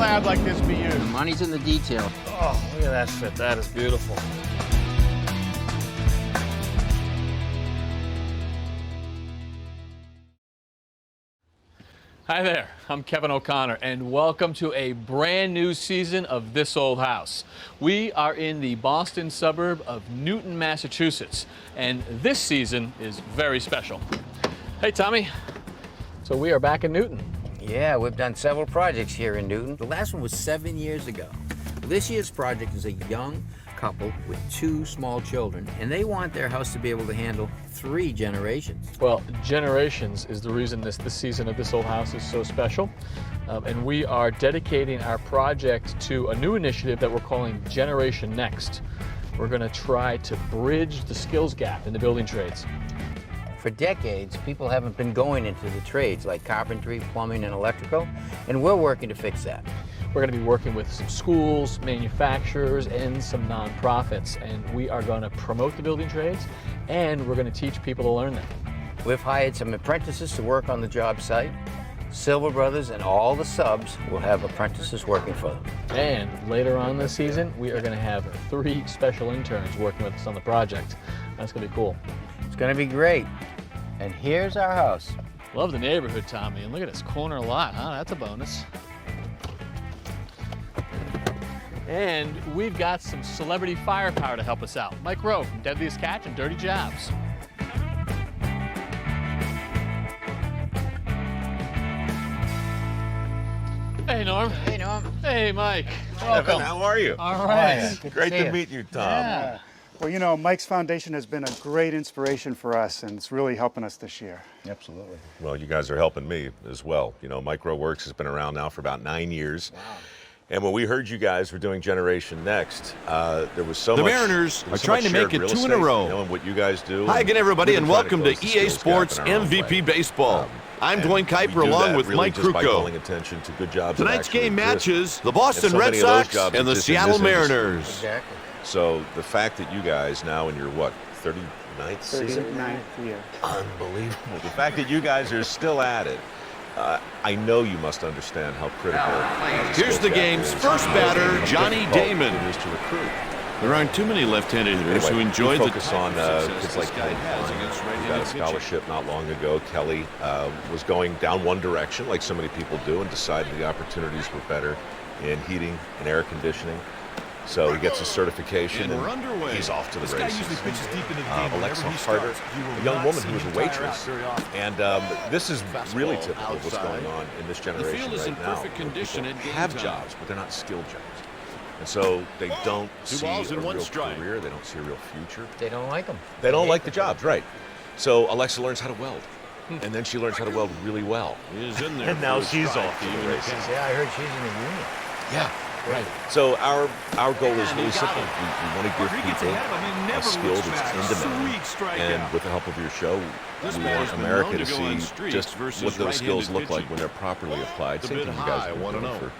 lab like this be used? The money's in the detail. Oh, look at that fit. That is beautiful. Hi there, I'm Kevin O'Connor, and welcome to a brand new season of This Old House. We are in the Boston suburb of Newton, Massachusetts, and this season is very special. Hey, Tommy. So we are back in Newton. Yeah, we've done several projects here in Newton. The last one was 7 years ago. This year's project is a young couple with 2 small children, and they want their house to be able to handle 3 generations. Well, generations is the reason this season of This Old House is so special. And we are dedicating our project to a new initiative that we're calling Generation Next. We're going to try to bridge the skills gap in the building trades. For decades, people haven't been going into the trades like carpentry, plumbing, and electrical, and we're working to fix that. We're going to be working with some schools, manufacturers, and some nonprofits, and we are going to promote the building trades, and we're going to teach people to learn them. We've hired some apprentices to work on the job site. Silver Brothers and all the subs will have apprentices working for them. And later on this season, we are going to have 3 special interns working with us on the project. That's going to be cool. It's going to be great. And here's our house. Love the neighborhood, Tommy, and look at this corner lot, huh? That's a bonus. And we've got some celebrity firepower to help us out. Mike Rowe from Deadliest Catch and Dirty Jobs. Hey, Norm. Hey, Norm. Hey, Mike. Welcome. Evan, how are you? All right. Great to meet you, Tom. Yeah. Well, you know, Mike's Foundation has been a great inspiration for us, and it's really helping us this year. Absolutely. Well, you guys are helping me as well. You know, MicroWorks has been around now for about 9 years. Wow. And when we heard you guys were doing Generation Next, there was so much. The Mariners are trying to make it 2 in a row. You know, and what you guys do. Hi again, everybody, and welcome to close the EA skills Sports gap in our own MVP way. Baseball. I'm And Dwayne we Kuiper do along that with really Mike just by calling Krukow. attention to good jobs that Tonight's actually game exist. matches the And Boston so Red many of those Sox jobs and the exist in Seattle this industry. Mariners. Exactly. So the fact that you guys now in your, what, 39th season? 39th year. Unbelievable. The fact that you guys are still at it, I know you must understand how critical. Here's the game's first batter, Johnny Damon. It is to recruit. There aren't too many left-handed hitters who Anyway, enjoy we the focus on kids like Kelly Klein, who got a scholarship not long ago. Kelly was going down one direction, like so many people do, and decided the opportunities were better in heating and air conditioning. So he gets a certification, And we're underway. he's off to the This guy races. usually pitches deep into the game Alexa whenever he Harder, starts. You will a young not woman see who was a him tire out waitress. very often. And this is really Fastball typical of what's outside. going on in this The generation field is right in now. perfect where condition people at game have time. jobs, but they're not skilled jobs. And so they don't Two see balls a and one real strike. career. They don't see a real future. They don't like them. They don't like the jobs, right? So Alexa learns how to weld, and then she learns how to weld really well. He is in there. And now for a she's strike, off to the even races. if Yeah, I heard she's in the union. Yeah, right. So our goal is really simple. We want to give people a skill that's in demand, and with the help of your show, This we man want has been America known to to go on see streaks just versus what those skills right-handed look like pitching. when they're properly applied. It's a Same bit thing you guys high, have been 1-0. doing for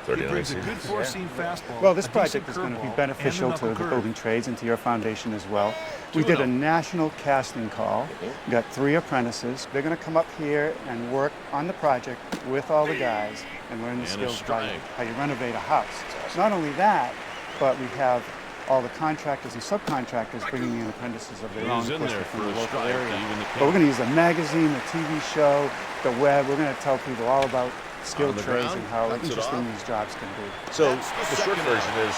39 seasons. fastball. Well, this project is going to be beneficial to the building trades and to your foundation as well. We did a national casting call. We got 3 apprentices. They're going to come up here and work on the project with all the guys and learn the And a skills strike. how you renovate a house. Not only that, but we have all the contractors and subcontractors bringing in apprentices of their own, He's of in course, there they're from for the a local strike, area. even the But we're going to use the magazine, the TV show, the web. We're going to tell people all about skilled On the trades ground, and how cuts it interesting off. these jobs can be. So That's the the short second version is,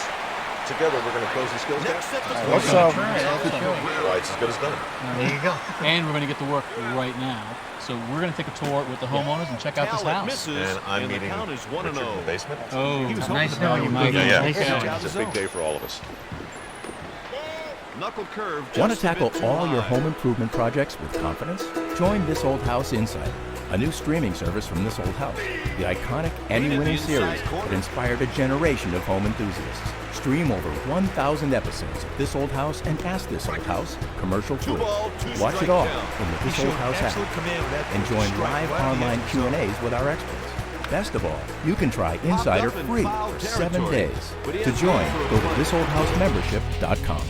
together we're going to close the skills gap. Next at the I plate. hope so. Well, it's as good as done. There you go. And we're going to get to work right now. So we're going to take a tour with the homeowners and check out this Talent house. misses, And I'm the meeting count is Richard in the 1-0. basement. Oh, Nice knowing you, Mike. Yeah, Nice knowing you. It's a big day for all of us. Knuckle curve. Want to just a tackle bit too all your high. home improvement projects with confidence? Join This Old House Insider, a new streaming service from This Old House, the iconic Emmy-winning series that inspired a generation of home enthusiasts. Stream over 1,000 episodes of This Old House and Ask This Old House commercial-free. 2-ball, 2 Watch it strike all count. in the This Old House app and join live online Q&As with our experts. Best of all, you can try Insider free for 7 days. To join, go to thisoldhousemembership.com.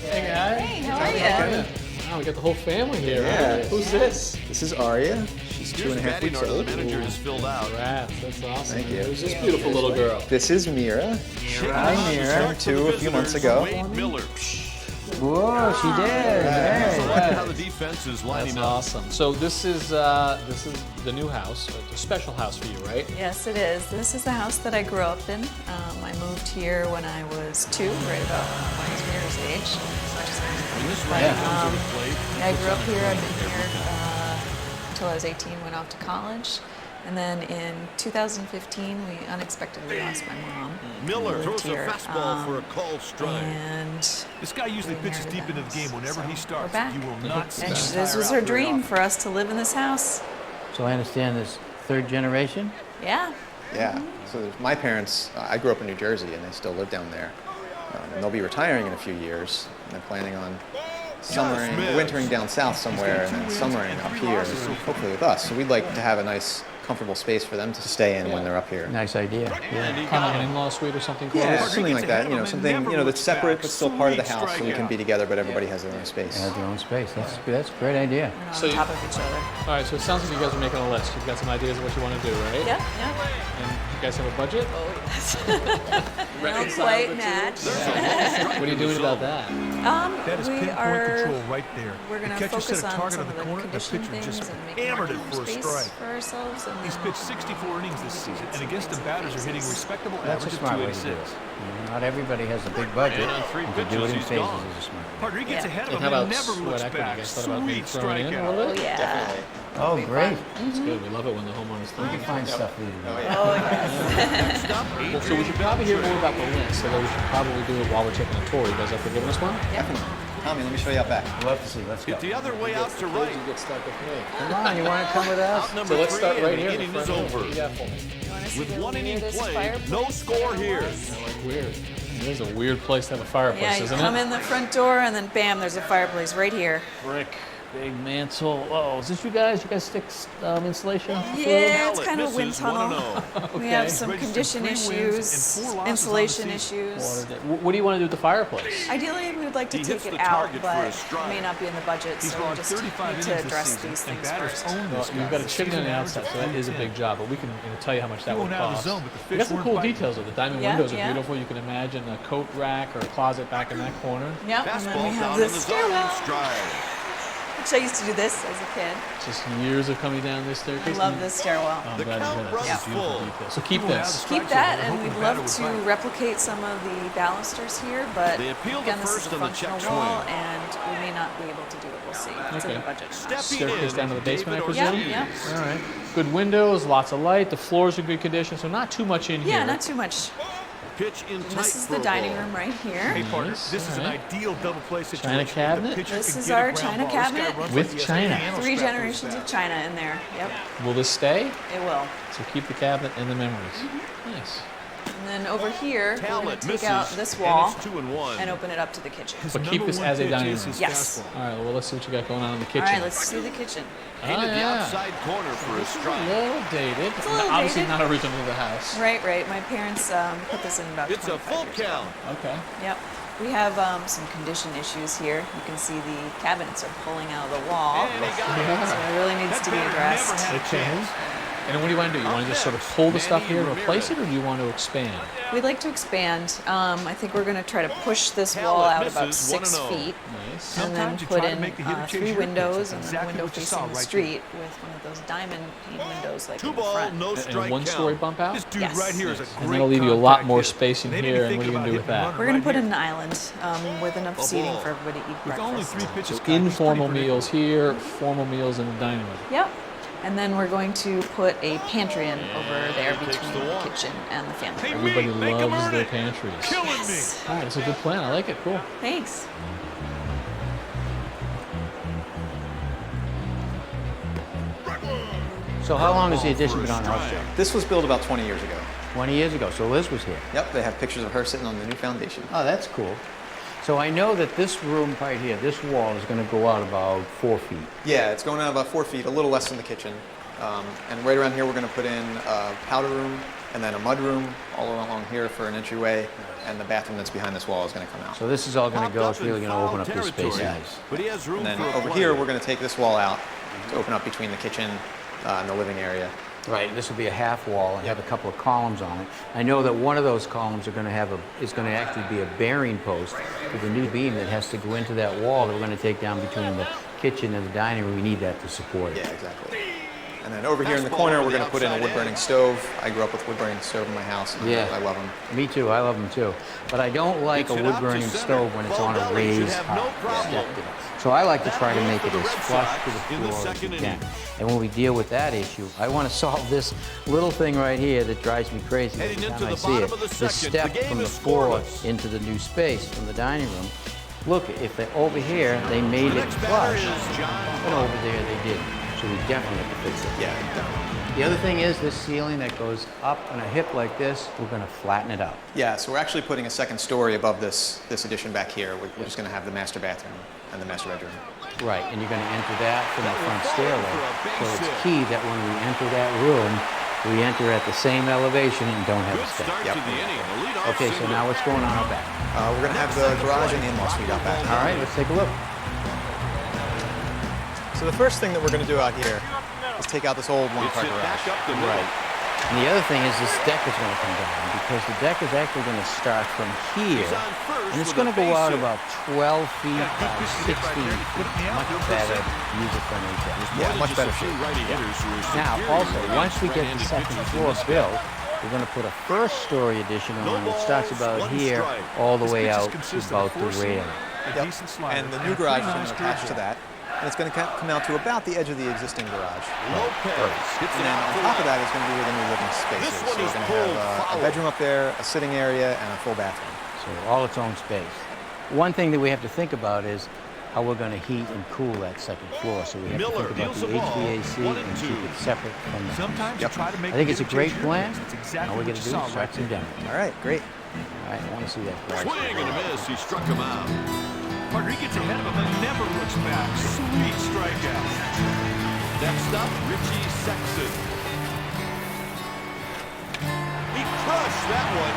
Hey guys. Hey, how are you? Wow, we got the whole family here. Yeah. Right? Who's this? This is Aria. She's Here's 2.5 batting weeks order. old. The manager is filled out. Congrats, that's awesome. Thank you. Who's this beautiful little girl? This is Mira. Hi, Mira. 2 a few months ago. Wade Miller. Whoa, she did. I like how the defense is That's lining up. awesome. So this is the new house, a special house for you, right? Yes, it is. This is the house that I grew up in. I moved here when I was 2, right about when I was Mira's age. I grew up here. I've been here until I was 18, went off to college. And then in 2015, we unexpectedly lost my mom. Miller We lived throws a here, fastball for a called strike. And This guy usually we pitches deep inherited into the the game house. whenever he So starts. we're back. You will not see and this this was her dream for us to live in this house. So I understand this third generation? Yeah. Yeah. So my parents, I grew up in New Jersey, and they still live down there. And they'll be retiring in a few years. And they're planning on wintering down south somewhere, and then summering up here, hopefully with us. So we'd like to have a nice, comfortable space for them to stay in when they're up here. Nice idea. Yeah. Kind of an in-law suite or something close? Yeah, something like that. Something that's separate but still part of the house, so we can be together, but everybody has their own space. They have their own space. That's a great idea. We're not So on you- top of each other. All right, so it sounds like you guys are making a list. You've got some ideas of what you want to do, right? Yeah, yeah. And you guys have a budget? Oh, yes. They don't quite match. What are you doing about that? That is We pinpoint are. control right there. We're The going to catcher focus set a on target some on of the the corner, the conditioning pitcher things just and making hammered more it for a space strike. for ourselves. And He's then, pitched 64 innings this season, and against the batters are hitting respectable That's a average of smart way to do 286. it. Not everybody has a big budget. And on 3 and to do pitches, it in he's phases gone. is a smart way. Partner, he gets Yeah. ahead And of how him about and never sweat looks equity? You back. guys thought about maybe Sweet throwing in a strikeout. little oh, bit? yeah. Definitely. Oh, great. That's good. We love it when the homeowners We think. can find stuff for you. Oh, yes. Next up, Well, so we Adrian should probably hear more Beltre. about the list, although we should probably do it while we're checking the tour. You guys up for giving us one? Definitely. Tommy, let me show you out back. Love to see. Let's go. Get the other way out to right. get stuck with me. Come on, you want to come with us? Out number So let's 3, start and right the here. in inning the is front row. over. What do you got for me? You wanna see With the 1 inning weirdest played, fireplace no that score I here. have? Weird. It is a weird place to have a fireplace, Yeah, you isn't come it? in the front door and then bam, there's a fireplace right here. Brick, big mantle. Oh, is this you guys? You guys stick insulation? Yeah, it's Ballot kind of a wind misses tunnel. 1-0. We have some Registered condition 3 wins and issues, 4 losses on the insulation season. issues. What do you want to do with the fireplace? Ideally, we would like to He take hits it the out, target for but a strike. it may not be in the budget, He's so we logged just 35 need to innings address this these season, and things batters first. own Well, this guy. you've got a with chicken on the season outside, so that average is a of big job, but we can tell you how much that Going would out of the cost. zone, but the You fish got some weren't cool biting. details of the diamond Yeah, windows are yeah. beautiful. You can imagine a coat rack or a closet back in that corner. Yep, and then we Fastball have down in this the zone, stairwell, stride. which I used to do this as a kid. Just years of coming down this I staircase. love this stairwell. I'm The glad to hear count that. runs That's a beautiful full. detail. So keep People have this. the Keep strike that, zone, and hoping we'd the batter love would to bite. replicate some of the balusters here, but They appeal the again, this first is a on the check functional wall, swing. and we may not be able to do it. We'll see. It's in Okay. the budget. Stepping Staircase in down to the is basement, I David presume? Ortiz. Yeah, yeah. All right. Good windows, lots of light. The floors are in good condition, so not too much in here. Yeah, not too much. Pitch in And tight this is for the a dining ball. room right here. Hey, partner, Nice, this is an all right. ideal double play situation. China cabinet? The pitcher This can is get a our ground China ball. This guy cabinet. runs With like he has a China. piano 3 strap to his generations back. of China in there. Yep, Will this stay? it will. So keep the cabinet and the memories. Mm-hmm. Nice. And then over here, we're going Talent to take misses, out this and wall it's 2-1. and open it up to the kitchen. His But keep number this one as a pitch dining is room. his Yes. fastball. All right, well, let's see what you got going on in the kitchen. All right, let's see the kitchen. Painted the yeah. outside corner for a It's a strike. little dated. a little Obviously dated. not original to the house. Right, right. My parents put this in about It's a 25 full years ago. count. Okay. Yep. We have some condition issues here. You can see the cabinets are pulling out of the wall. And he got it. So it really needs That to be batter addressed. never had a Okay. chance. And what do you want to do? You want to just sort of pull the stuff here and replace it, or do you want to expand? We'd like to expand. I think we're going to try to push this wall Talent out about misses 6 1-0. feet. Nice. And then Sometimes you put try to in make the hitter chase 3 your windows pitch. and That's then a exactly window what you facing saw the right street with one of those diamond pane windows like Two in the ball, front. no And strike a one-story count. bump out? This dude Yes. right here is a And great that'll leave you a lot contact more hitter. space in They didn't here, even and think what are you about gonna do with hitting a that? runner We're going right to put here. in an island with enough A seating ball. for everybody to eat With only breakfast. 3 pitches, So Kyle, he's informal pretty meals here, formal meals in the dining room. Yep. And then we're going to put a pantry in over there takes between the the walk. kitchen and the family Hey, room. Everybody Make 'em loves earn their it. pantries. Killing Yes. All right, it's a good plan. I like it. Cool. Thanks. So how long has the addition been on house sale? This was built about 20 years ago. 20 years ago. So Liz was here. Yep, they have pictures of her sitting on the new foundation. Oh, that's cool. So I know that this room right here, this wall is going to go out about 4 feet. Yeah, it's going out about 4 feet, a little less than the kitchen. And right around here, we're going to put in a powder room and then a mudroom all along here for an entryway, and the bathroom that's behind this wall is going to come out. So this is all going to go. It's really going to open up this space nice. But he has room And then for a over play. here, we're going to take this wall out to open up between the kitchen and the living area. Right. This will be a half wall and have a couple of columns on it. I know that one of those columns are going to have is going to actually be a bearing post with a new beam that has to go into that wall that we're going to take down between the kitchen and the dining room. We need that to support it. Yeah, exactly. And then over here in the corner, we're going to put in a wood-burning stove. I grew up with wood-burning stove in my house, and Yeah. I love them. Me too. I love them too. But I don't like a wood-burning stove when it's on a raised step. So I like to try to make it as flush to the floor as we can. And when we deal with that issue, I want to solve this little thing right here that drives me crazy every time I see it. The step from the floor into the new space from the dining room. Look, if they're over here, they made it flush, but over there they didn't. So we definitely have to fix it. Yeah, definitely. The other thing is this ceiling that goes up on a hip like this, we're going to flatten it out. Yeah, so we're actually putting a second story above this addition back here. We're just going to have the master bathroom and the master bedroom. Right, and you're going to enter that from the front stairway. So it's key that when we enter that room, we enter at the same elevation and don't have a step. Yep. Okay, so now what's going on out back? We're going to have the garage and the in-law suite out back. All right, let's take a look. So the first thing that we're going to do out here is take out this old one-car garage. Right. And the other thing is this deck is going to come down because the deck is actually going to start from here and it's going to go out about 12 feet by 16 feet. Much better user-friendly deck. Yeah, much better shape. Now, also, once we get the second floor built, we're going to put a first-story addition on that starts about here all the way out to about the railing. Yep. And the new garage is going to attach to that. And it's going to come out to about the edge of the existing garage. And then on top of that is going to be where the new living space is. So we're going to have a bedroom up there, a sitting area, and a full bathroom. So all its own space. One thing that we have to think about is how we're going to heat and cool that second floor. So we have to think about the HVAC and keep it separate from that. Sometimes you try to make I think it's a great plan. Exactly All we got to do is start some demo. All right, great. All right, I want to see that garage. Swing and a miss. He struck him out. Parker, he gets ahead of him and never looks back. Sweet strikeout. Next up, Richie Sexton. He crushed that one.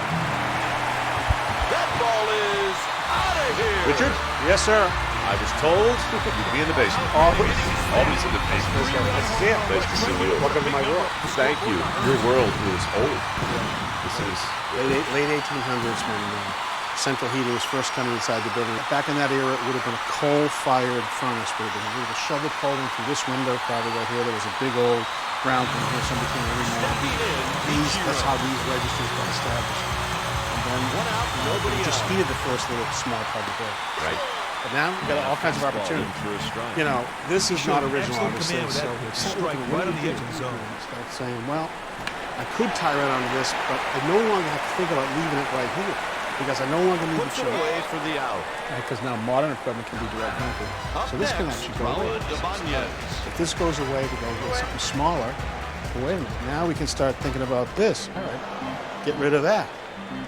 That ball is out of here. Richard? Yes, sir. I was told you'd be in the basement. Always in the basement. Nice to see you. Welcome to my world. Thank you. Your world is old. This is late 1800s when central heating was first coming inside the building. Back in that era, it would have been a coal-fired furnace. Would have been a little shovel pulled in through this window, probably right here. There was a big old ground thing here. Somebody came every morning. That's how these registers got established. And then we just heated the first little small part of the building. right. But now we've got all kinds of opportunity. You know, this is not original, obviously. So strike right on the edge of the zone. Start saying, well, I could tie right onto this, but I no longer have to think about leaving it right here because I no longer need to Puts it change. away for the out. Because now modern equipment can be direct connected. Up So this can next, actually go away. Raul Ibanez. If this goes away to go with something smaller, well, wait a minute. Now we can start thinking about this. All right, get rid of that.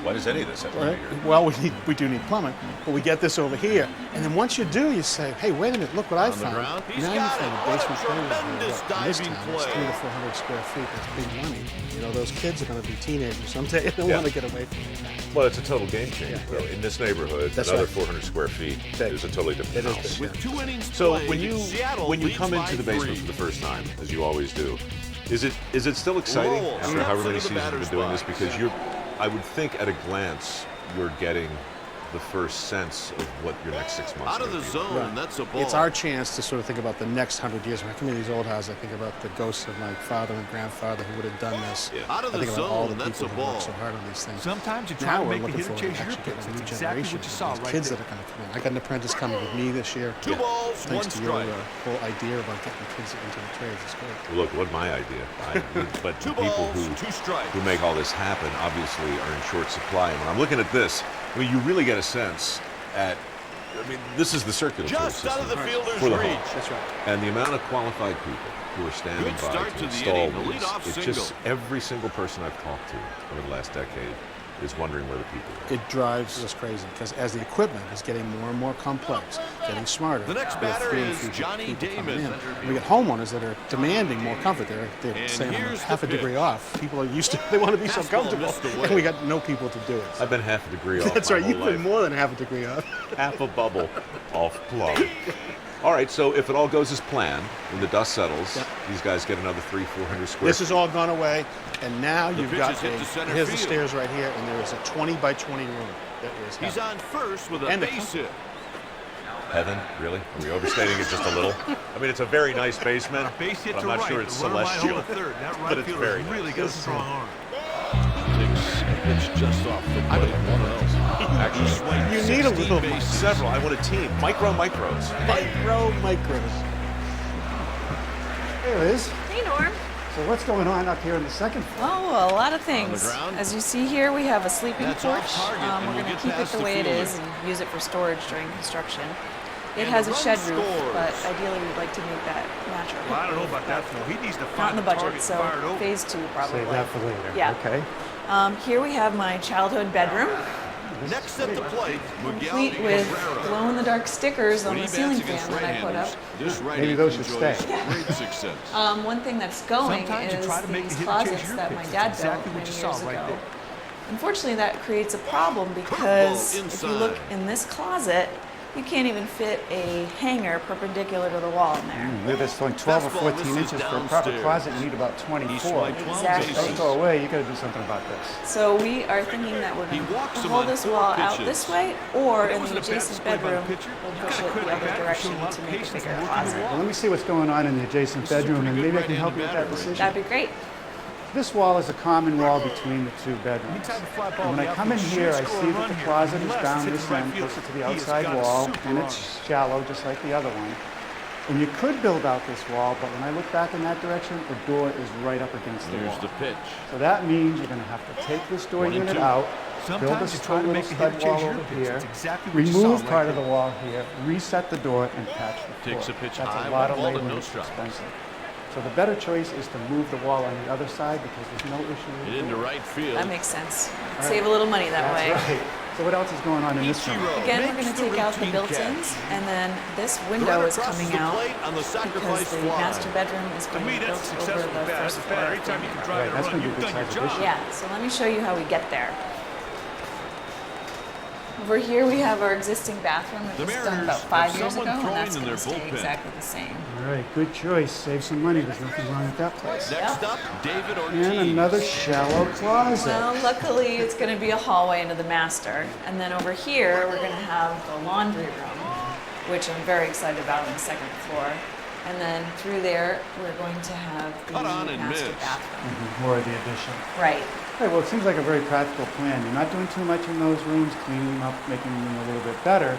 Why does any of this have to be Right? here? Well, we do need plumbing, but we get this over here. And then once you do, you say, hey, wait a minute, look what I On the found. ground, he's Now you got find it. a basement What a playroom tremendous in this diving town. It's play. 300 to 400 square feet. That's big money. You know, those kids are going to be teenagers someday and they Yeah. want to get away from it. Well, it's a total game changer. Yeah. In this neighborhood, That's another right. 400 square feet Big. is a totally different It is house. big. With 2 innings So played, Seattle when you leads come by into the basement 3. for the first time, as you always do, is it still exciting Lowell after steps however many into the seasons you've batter's been doing this? box. Because I would think at a glance, you're getting the first sense of what your next 6 months Out of are the gonna be. zone, Right. that's a ball. It's our chance to sort of think about the next 100 years. When I come into these old houses, I think about the ghosts of my father and grandfather who would have done this. Yeah. Out of I the think about all the zone, that's people a who worked ball. so hard on these things. Sometimes you try Now to we're make the looking hitter forward chase to your actually picks. getting a new That's exactly generation. what you saw These right kids there. that are going to come in. I got an apprentice coming with me this year. 2 balls, 1 Thanks to your strike. whole idea about getting kids into the trades. It's great. Look, what my idea, but 2 the people balls, 2 strikes. who make all this happen obviously are in short supply. And when I'm looking at this, I mean, you really get a sense this is the circulatory Just out of the system fielder's for the reach. home. That's right. And the amount of qualified people who are standing Good by start to to the install inning, the these, leadoff it's single. just every single person I've talked to over the last decade is wondering where the people are. It drives us crazy because as the equipment is getting more and more complex, getting smarter. The next there are batter fewer and is fewer Johnny people coming Damon. in. We get homeowners that are demanding more comfort. They're And saying I'm here's half the a degree pitch. off. People are used to, they want to be so Fastball comfortable, missed away. and we got no people to do it. I've been half a degree off. That's my right, whole you've life. been more than half a degree off. Half a bubble off plug. All right, so if it all goes as planned, when the dust settles, Yep. these guys get another 300-400 square This has all gone away, and now you've pitch got is hit to center here's the field. stairs right here, and there is a 20 by 20 room that is He's heaven. on first with a And the base hit. Heaven, really? Are we overstating it just a little? I mean, it's a very nice basement, A base hit but to I'm not right. sure it's The runner might celestial. hold a third. That But right it's fielder very really nice. got a strong arm. Takes a pitch just off the I would plate. have one of those. Actually, You need a little several. I want a team. Micros. micros. Hey, Liz. Hey, Norm. So what's going on up here on the second floor? Oh, well, a lot of things. ground. As you see here, we have a sleeping That's porch. off target, and We're we'll going get to keep it past the the way it fielder. is and use it for storage during construction. It And has the a run shed roof, scores. but ideally we'd like to make that natural. Well, I don't know about that, Phil. He needs to Not in find the the budget, target so and fire it over. phase 2 probably. Save that for later. Yeah. Okay. Here we have my childhood bedroom, Next at the plate, Miguel complete with Cabrera. glow-in-the-dark stickers on When the he ceiling bats fan against that I put up. right-handers, this righty Maybe those should enjoys stay. great success. One thing that's going Sometimes you is try to make the these hitter chase closets your that pitch. my That's dad exactly built what you many saw years right ago. there. Unfortunately, that creates a problem because if you look inside. in this closet, you can't even fit a hanger perpendicular to the wall in there. Maybe it's only 12 or Fastball 14 misses inches for a proper downstairs. closet. You need about He 24. swiped 12 Exactly. Don't bases. go away. You got to do something about this. So we are thinking that we're He going walks to him hold on this 4 wall out pitches. this way, or That in wasn't the a bad adjacent display by the bedroom, pitcher. we'll You push gotta it credit the other the batter for direction showing a lot to of make a patience bigger and working the closet. wall. Let me see what's going on in the adjacent This is a bedroom, pretty and good maybe I can help right-handed you with that batter, decision. That'd be great. This wall is a common wall between the two bedrooms. Anytime the fly ball And when in I the come in outfield here, I should score see a that run the here. closet is Unless down it's hit this the right end, fielder. closer to the He has outside got a wall, super and arm. it's shallow, just like the other one. And you could build out this wall, but when I look back in that direction, the door is right up against the Here's wall. the pitch. So that means you're going to have to take this door 1 and unit 2. out, Sometimes build a you try to little make the stud hitter wall chase your over pitch. here, That's exactly what you saw remove right part of there. the wall here, reset the door, and patch the floor. Takes a pitch That's high, a lot of one ball to labor no and it's strikes. expensive. So the better choice is to move the wall on the other side because there's no issue with Hit into it. right field. That makes sense. Save a little money that way. That's right. So what else is going on in this room? Ichiro Again, we're makes going to take out the routine built-ins, catch. and then this The window runner is crosses coming the out plate on the sacrifice because the fly. master bedroom is To going me, to be that's a built over successful the bat. first That's a floor. bat. Anytime you can drive Right, that that's run, gonna be you've a done good your side job. addition. Yeah, so let me show you how we get there. Over here we have our existing bathroom. It The was done Mariners about have 5 years someone ago, and throwing that's in going their to stay bullpen. exactly the same. All right, good choice. Save some money. There's nothing wrong with that place. Next up, David Ortiz. And another shallow closet. Well, luckily it's going to be a hallway into the master. And then over here we're going to have the laundry room, which I'm very excited about on the second floor. And then through there we're going to have the Cut on and master miss. bathroom. More of the addition. Right. Right, well, it seems like a very practical plan. You're not doing too much in those rooms, cleaning them up, making them a little bit better.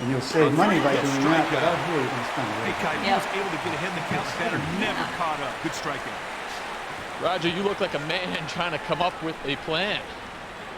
And you'll save money by doing that, but out here you're going to spend a Hey, little Kai, bit. he Yep. was able to get ahead in the count. Batter never caught up. Good strikeout. Roger, you look like a man trying to come up with a plan.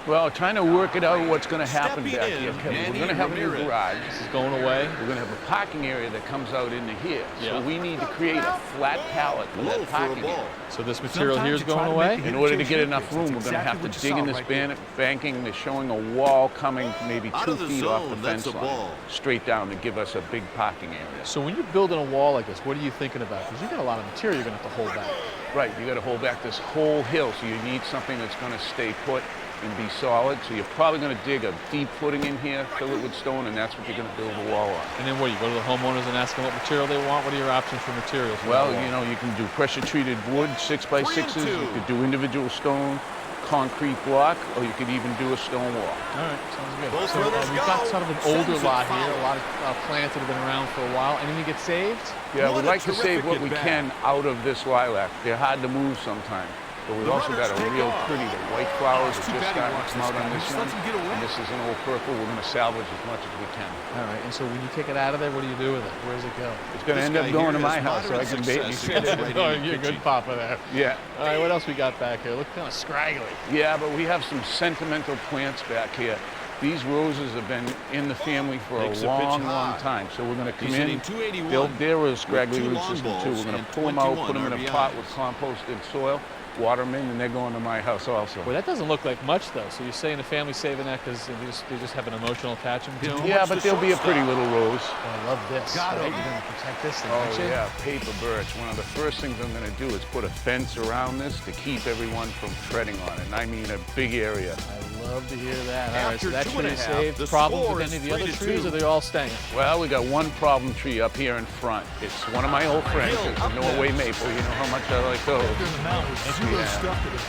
Well, trying to work it out what's going to happen Stepping back in, here, Kevin. Manny We're going to have a new Ramirez. garage. This is going away. We're going to have a parking area that comes out into here. Yeah. So we need to create a flat pallet for Low that for a parking ball. area. So this material here is Sometimes you try going to away. make the In hitter order to chase get your enough pitch. room, That's we're going to have exactly to what you dig in saw this right there. banking. They're showing a wall coming maybe Out 2 of the feet off the zone, that's fence a line, ball. straight down to give us a big parking area. So when you're building a wall like this, what are you thinking about? Because you got a lot of material you're going to have to hold back. Right, you got to hold back this whole hill, so you need something that's going to stay put and be solid. So you're probably going to dig a deep footing in here, fill it with stone, and that's what you're going to build the wall on. And then what? You go to the homeowners and ask them what material they want. What are your options for materials? for Well, that wall? you know, you can do pressure-treated wood, 6x6s. 3 and 2. You could do individual stone, concrete block, or you could even do a stone wall. All right, sounds good. Both So runners we've got go. sort of an Sends older it lot foul. here, a lot of plants that have been around for a while. Anything get saved? Yeah, What we'd a like to save terrific what we at-bat. can out of this lilac. They're hard to move sometimes. But we've The also got runners a take real off. pretty, the white flowers It's are too just bad he starting to walks come this out guy. on He this just one. lets him get away. And this is an old purple. We're going to salvage as much as we can. All right, and so when you take it out of there, what do you do with it? Where does it go? It's going to This end guy up going to here my has house so I moderate can success babysit against it. right-handed Oh, you're a pitching. good papa there. Yeah. All right, what else we got back here? Look kind of scraggly. Yeah, but we have some sentimental plants back here. These roses have been in the family for Makes a a pitch long, high. long time. So we're going to come He's in. hitting 281 They're a scraggly with 2 root long system balls too. We're going and to pull them out, 21 put them in a pot RBIs. with composted soil, water them in, and they're going to my house also. Well, that doesn't look like much, though. So you're saying the family's saving that because they just have an emotional attachment to them? Yeah, but there'll be a pretty little rose. Oh, I love this. Right? You're going to protect this thing, aren't Oh, you? yeah, paper birch. One of the first things I'm going to do is put a fence around this to keep everyone from treading on it. And I mean a big area. I love to hear that. All right, so After that 2.5, tree saved. the Problems score with is any of the other 3-2. trees, or they're all staying? Well, we got one problem tree up here in front. It's one of my old friends. It's a Norway maple. You know how much I like those.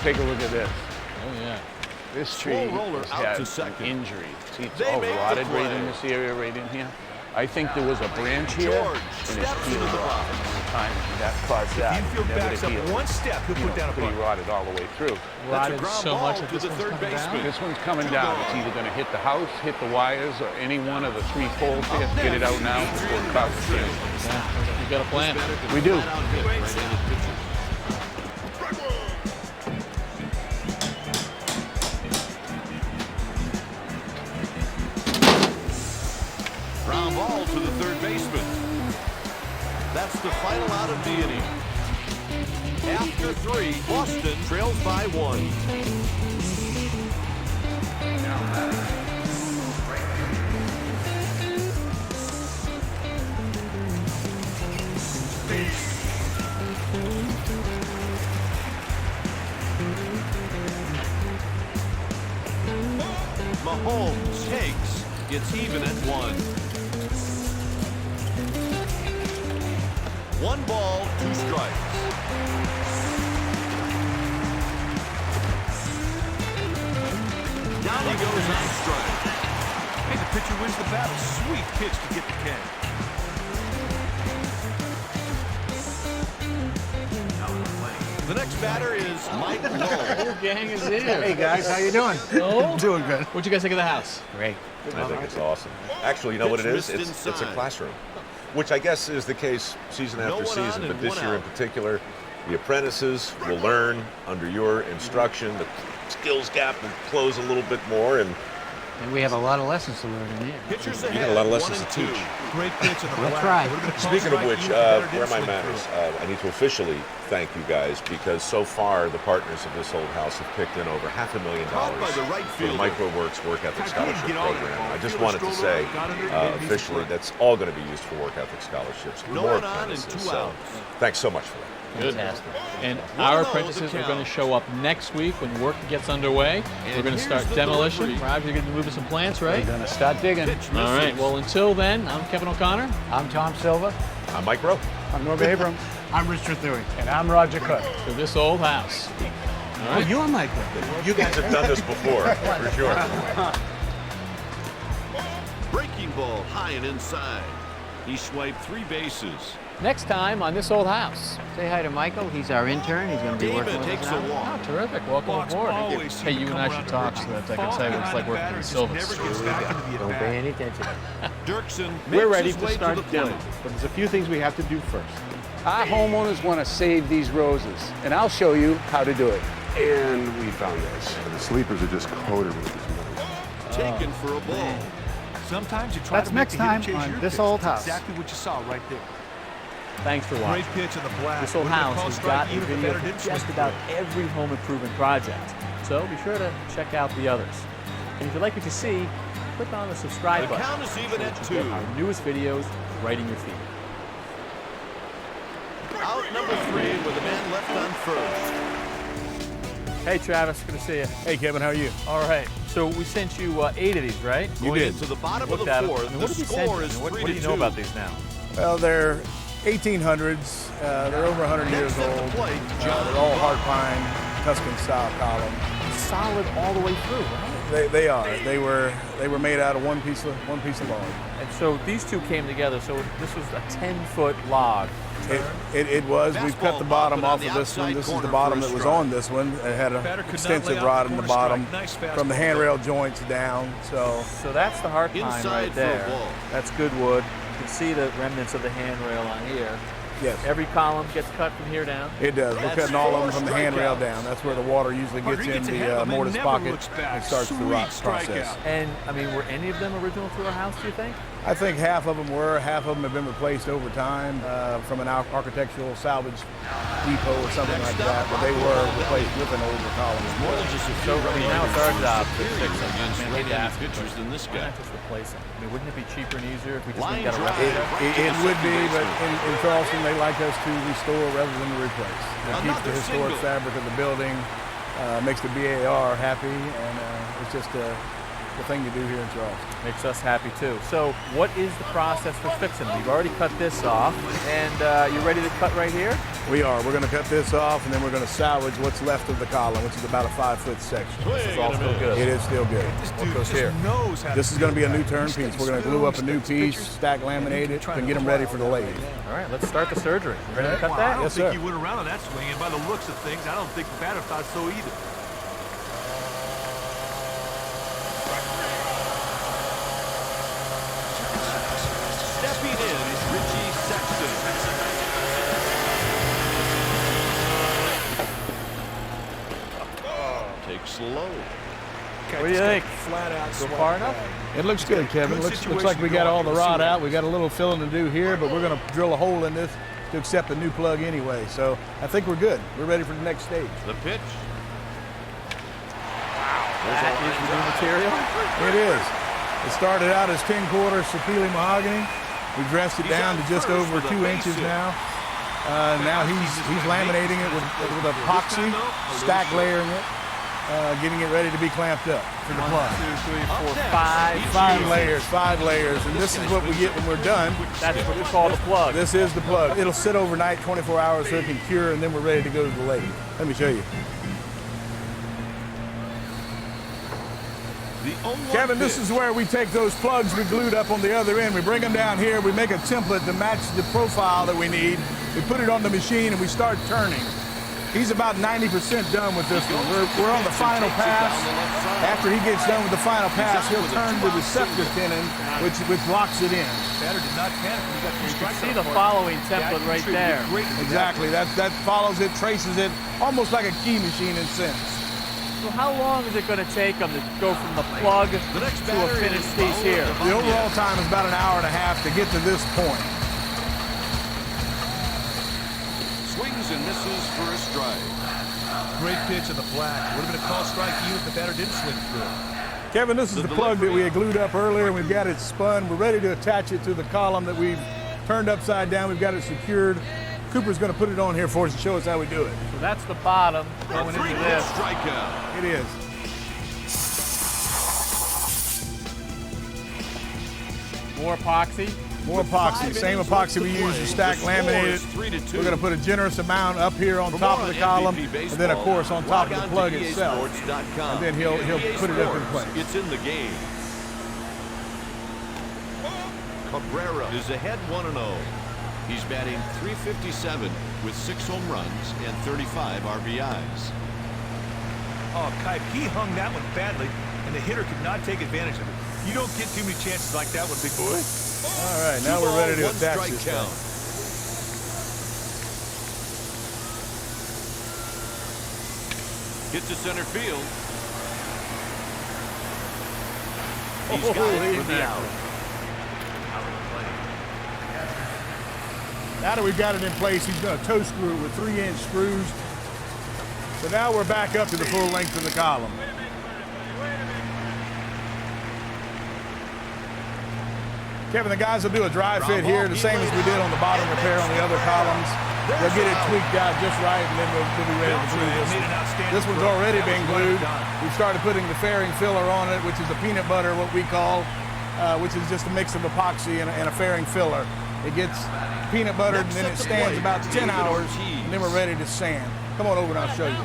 Take a look at this. Oh, yeah. This tree Slow roller has out had to an second. injury. See, it's They all make the rotted right play. in this area, right in here. I think there was a branch here, George and it's steps into peeled the off box. at one time, and that caused that. Infield never backs to up heal. one step, he'll You put know, down a pretty bunt. rotted all the way through. That's a Rotted ground so ball much to that this the one's third coming baseman. down? This one's coming down. It's either going to hit the house, hit the wires, or any one of the 3 poles here. Get it out now before it causes damage. You've got a plan. We do. Ground ball to the third baseman. That's the final out of the inning. After 3, Boston trails by 1. Mahomes takes, gets even at 1. 1 ball, 2 strikes. Down he goes on strike. Hey, the pitcher wins the battle. Sweet pitch to get the K. The next batter is Mike Lowe. The whole gang is here. Hey guys, how you doing? Oh? Doing good. What'd you guys think of the house? Great. I think it's awesome. Actually, you know what it is? Pitch It's missed a inside. classroom, which I guess is the case season No after one on season. and But this one year in out. particular, the apprentices will learn under your instruction. The skills gap will close a little bit more, and And we have a lot of lessons to learn in here. Pitchers you ahead, get a lot of 1 lessons and to 2. teach. Great pitch in the We'll black. try. Would've been a close Speaking of strike, which, you better where am I didn't matters? through. I need to officially thank you guys because so far the partners of this old house have picked in over $500,000 Caught by the right for the fielder. Microworks Work Ethic He didn't Scholarship get all the Program. ball. I just Fielder wanted to strolled say over, got under, made a decent officially play. that's all going to be used for Work Ethic Scholarships. No More one on and apprentices. 2 So outs. thanks so much for that. Fantastic. And 1-0 our the apprentices are going to count. show up next week when work gets underway. We're going to here's start the demolition. delivery. Rob, you're going to move some plants, right? We're gonna start digging. Pitch All right. misses. Well, until then, I'm Kevin O'Connor. I'm Tom Silva. I'm Mike Rowe. I'm Norm Abrams. I'm Richard Thuy. And I'm Roger Cook. To this old house. All right. You're Mike. You guys have done this before, for sure. Breaking ball high and inside. He swiped 3 bases. Next time on This Old House. Say hi to Michael. He's our intern. He's going to be working Damon with takes us a now. walk. Oh, terrific. Welcome Bucks aboard. always Hey, seem you to and I come should around talk so early. that I can tell you what it's like working with Silvas. Never gets back into the Don't at-bat. pay any attention. Dirksen We're makes ready his to way start to the demo, plate. but there's a few things we have to do first. Our homeowners want to save these roses, and I'll show you how to do it. And we found this. The sleepers are just coated with this money. Taken for a ball. Sometimes you try That's to make next the hit time chase on your This pitch. Old House. Exactly what you saw right there. Thanks for watching. Great pitch in the black. This Old Would've been a House close has strike got a even if the video batter for didn't just swing about through it. every home improvement project. So be sure to check out the others. And if you'd like what you see, click on the subscribe The button. count is even at so that you 2. get our newest videos right in your feed. Out number 3 with a man left on first. Hey Travis, good to see you. Hey Kevin, how are you? All right, so we sent you 8 of these, right? Going into the bottom of Looked the at 'em. 4th. I mean, The what did he send score you? is I mean, 3 what do you know about these now? Well, they're 1800s. They're over 100 years Next at old. the plate, John They're all hard pine, Tuscan style column. Solid all the way through, right? They are. They were made out of one piece of log. And so these two came together. So this was a 10-foot log. It was. We've cut the bottom off of this one. This is the bottom that was on this one. It had an extensive rod in the bottom from the handrail joints down. So that's the hard pine Inside right for a there. ball. That's good wood. You can see the remnants of the handrail on here. yes, Every column gets cut from here down. it does. We're That's cutting all of them 4 from the handrail strikeouts. down. That's where the water usually gets in Rodriguez ahead the of him and mortise never pocket looks back. and starts the Sweet rot strikeout. process. And I mean, were any of them original to our house, do you think? I think half of them were, half of them have been replaced over time from an architectural salvage depot or something like that, but they were replaced with an older column. More than just a So now it's our job to fix them. against I mean, I hate to right-handed ask you, pitchers but than this why guy. not just replace them? I mean, wouldn't it be cheaper and easier if we just Line got a drive. replica? It would be, but in Charleston, they like us to restore rather than to replace. It keeps the Another historic single. fabric of the building, makes the BAR happy, and it's just the thing to do here in Charleston. Makes us happy too. So what is the process for fixing them? You've already cut this off, and you're ready to cut right here? We are. We're going to cut this off, and then we're going to salvage what's left of the column, which is about a 5-foot section. This is all still good. It is still good. What goes here? This is going to be a new turn piece. We're going to glue up a new piece, stack laminate it, and get them ready for the lathe. All right, let's start the surgery. You ready to cut that? Yes, sir. He went around on that swing, and by the looks of things, I don't think the batter thought so either. Stepping in is Richie Sexton. Takes low. What do you think? Flat out Go far enough? It looks good, Kevin. Looks like we got all the rod out. We got a little filling to do here, but we're going to drill a hole in this to accept a new plug anyway. So I think we're good. We're ready for the next stage. The pitch. That is the new material? It is. It started out as 10-quarter Sapele mahogany. We dressed it down to just over 2 inches now. Now he's laminating it with epoxy, stack layering it, getting it ready to be clamped up for the plug. 1, 2, 3, 4, 5. 5 layers, and this is what we get when we're done. That's what we call the plug. This is the plug. It'll sit overnight, 24 hours, so it can cure, and then we're ready to go to the lathe. Let me show you. Kevin, this is where we take those plugs we glued up on the other end. We bring them down here. We make a template to match the profile that we need. We put it on the machine, and we start turning. He's about 90% done with this one. We're on the final pass. After he gets done with the final pass, he'll turn the receptor tenon, which locks it in. Batter did not panic when he got You can see the following template right there. Exactly. That follows it, traces it, almost like a key machine in sense. So how long is it going to take them to go from the plug to a finished piece here? The overall time is about an hour and a half to get to this point. Swings and misses for a strike. Great pitch on the flat. Would have been a call strike even if the batter didn't swing through. Kevin, this is the plug that we had glued up earlier. We've got it spun. We're ready to attach it to the column that we've turned upside down. We've got it secured. Cooper's going to put it on here for us and show us how we do it. So that's the bottom going into this. Strikeout. It is. More epoxy. More epoxy. Same epoxy we use to stack laminated. We're going to put a generous amount up here on top of the column, and then of course on top of the plug itself. And then he'll put it up in place. It's in the game. Cabrera is ahead 1-0. He's batting .357 with 6 home runs and 35 RBIs. Oh, Kipe, he hung that one badly, and the hitter could not take advantage of it. You don't get too many chances like that one, big boy. All right, now we're ready to attach this count. Hit to center field. He's got it for the out. Now that we've got it in place, he's going to toe screw it with 3-inch screws. So now we're back up to the full length of the column. Kevin, the guys will do a dry fit here, the same as we did on the bottom repair on the other columns. They'll get it tweaked out just right, and then we'll be ready to glue this one. This one's already been glued. We've started putting the fairing filler on it, which is a peanut butter, what we call, which is just a mix of epoxy and a fairing filler. It gets peanut buttered, and then it stands about 10 hours, and then we're ready to sand. Come on over and I'll show you.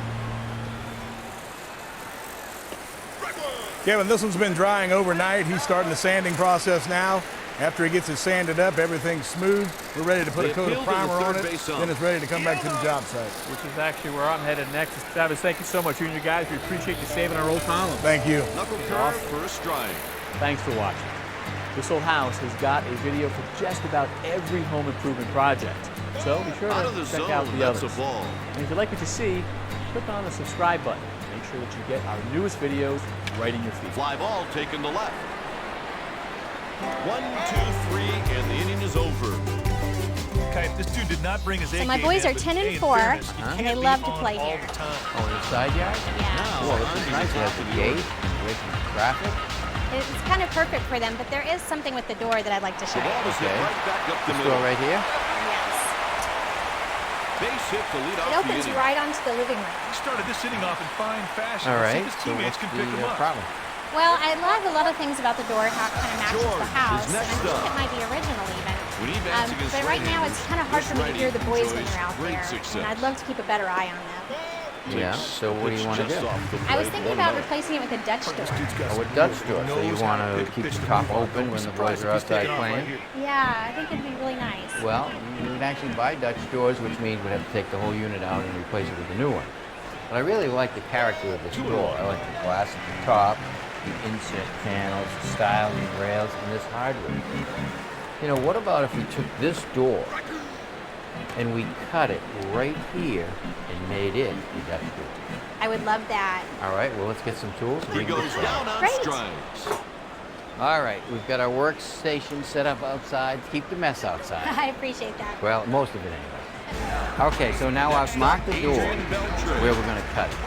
Kevin, this one's been drying overnight. He's starting the sanding process now. After he gets it sanded up, everything's smooth. We're ready to put a coat of primer on it, then it's ready to come back to the job site. Which is actually where I'm headed next. Travis, thank you so much. You and your guys, we appreciate you saving our old column. Thank you. Knuckle curve for a strike. Thanks for watching. This Old House has got a video for just about every home improvement project. So be sure to check out the others. And if you like what you see, click on the subscribe button. Make sure that you get our newest videos right in your feed. Fly ball taken to left. 1, 2, 3, and the inning is over. Okay, this dude did not bring his So my boys are 10 and 4, and they love to play here. Oh, the side yard? Yeah. Well, this is nice. It has a gate, away from traffic. It's kind of perfect for them, but there is something with the door that I'd like to show you. Okay. the This door right here? Yes. Base hit to lead It off the opens inning. right onto the living room. He started this inning off in fine fashion. All Let's see right. if his So teammates what's can pick him the up. problem? Well, I love a lot of things about the door, how it kind of matches George the is house. And I next think up. it might be original even. When he bats against But right now it's kind of hard for me to hear the boys when they're out great there. success. And I'd love to keep a better eye on them. Yeah, so what do you want to do? I was thinking about replacing it with a Dutch door. Oh, a Dutch door. So you want to keep the top open when the boys are outside playing? Yeah, I think it'd be really nice. Well, you would actually buy Dutch doors, which means we'd have to take the whole unit out and replace it with a new one. But I really like the character of this door. I like the glass at the top, the inset panels, the styling rails, and this hardwood. You know, what about if we took this door and we cut it right here and made it a Dutch door? I would love that. All right, well, let's get some tools. and He we can get goes started. down on Great. strikes. All right, we've got our workstation set up outside. Keep the mess outside. I appreciate that. Well, most of it anyway. Okay, so now I've marked the door where we're going to cut it.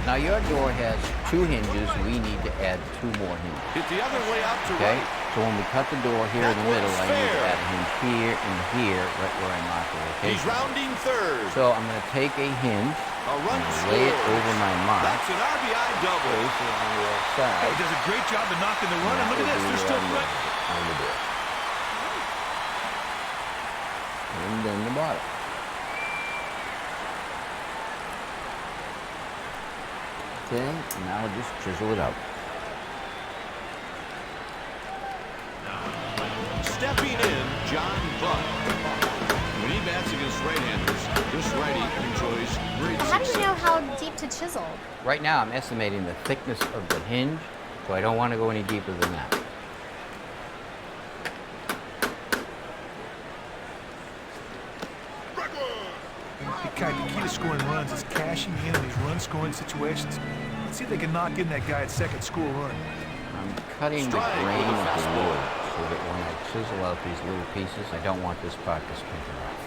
Now your door has 2 hinges. We need to add 2 more hinges. Hit the other way out to Okay, right. so when we cut the door here in the middle, I need to add a hinge here and here, right where I marked it. Okay. He's rounding third. So I'm going to take a hinge A run and lay it scores. over my mark. That's an RBI double. Place it on the He outside. does a great job of knocking the run, and look at this, they're still threatening. On the door. And then the bottom. Okay, now just chisel it out. Stepping in, John Buck. When he bats against right-handers, this righty enjoys great How do you success. know how deep to chisel? Right now I'm estimating the thickness of the hinge, so I don't want to go any deeper than that. The key to scoring runs is cashing in these run-scoring situations. Let's see if they can knock in that guy at second, score a run. I'm cutting the Strike grain with a of the fastball. wood so that when I chisel out these little pieces, I don't want this part to splinter off.